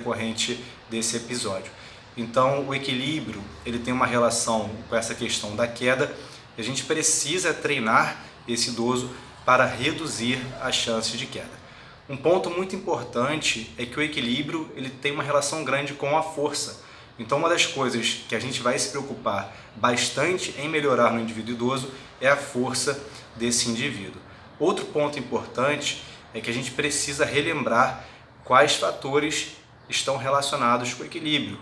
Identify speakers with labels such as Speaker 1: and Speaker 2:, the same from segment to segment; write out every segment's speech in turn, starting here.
Speaker 1: decorrente desse episódio. Então, o equilíbrio ele tem uma relação com essa questão da queda e a gente precisa treinar esse idoso para reduzir as chances de queda. Um ponto muito importante é que o equilíbrio ele tem uma relação grande com a força. Então, uma das coisas que a gente vai se preocupar bastante em melhorar no indivíduo idoso é a força desse indivíduo. Outro ponto importante é que a gente precisa relembrar quais fatores estão relacionados com o equilíbrio.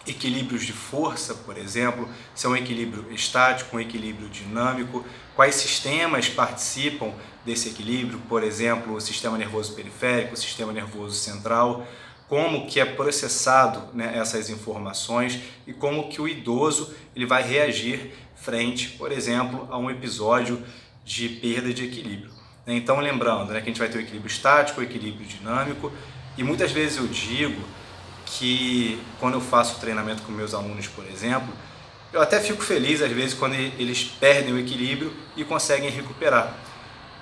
Speaker 1: Equilíbrios de força, por exemplo, se é um equilíbrio estático, um equilíbrio dinâmico, quais sistemas participam desse equilíbrio, por exemplo, o sistema nervoso periférico, o sistema nervoso central, como que é processado, essas informações e como que o idoso ele vai reagir frente, por exemplo, a um episódio de perda de equilíbrio. Então, lembrando que a gente vai ter o equilíbrio estático, o equilíbrio dinâmico, e muitas vezes eu digo que quando eu faço treinamento com meus alunos, por exemplo, eu até fico feliz às vezes quando eles perdem o equilíbrio e conseguem recuperar,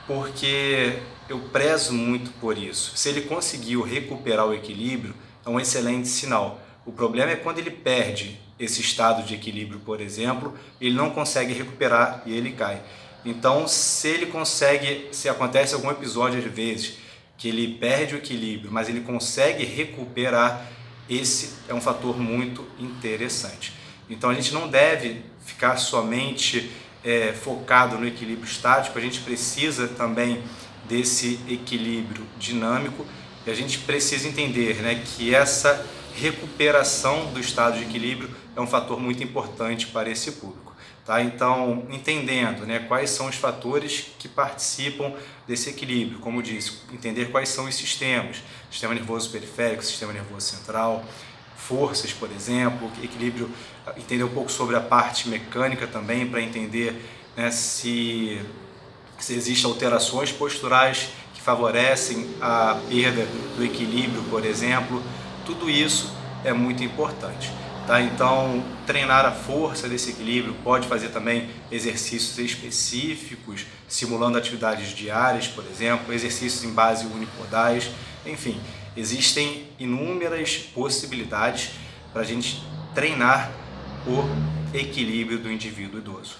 Speaker 1: porque eu prezo muito por isso. Se ele conseguiu recuperar o equilíbrio, é um excelente sinal. O problema é quando ele perde esse estado de equilíbrio, por exemplo, ele não consegue recuperar e ele cai. Então, se acontece algum episódio às vezes que ele perde o equilíbrio, mas ele consegue recuperar, esse é um fator muito interessante. Então, a gente não deve ficar somente focado no equilíbrio estático, a gente precisa também desse equilíbrio dinâmico e a gente precisa entender que essa recuperação do estado de equilíbrio é um fator muito importante para esse público. Tá? Então, entendendo quais são os fatores que participam desse equilíbrio, como disse, entender quais são os sistemas, sistema nervoso periférico, sistema nervoso central, forças, por exemplo, equilíbrio, entender um pouco sobre a parte mecânica também, para entender se existem alterações posturais que favorecem a perda do equilíbrio, por exemplo, tudo isso é muito importante. Tá? Então, treinar a força desse equilíbrio, pode fazer também exercícios específicos, simulando atividades diárias, por exemplo, exercícios em base unipodais, enfim, existem inúmeras possibilidades para a gente treinar o equilíbrio do indivíduo idoso.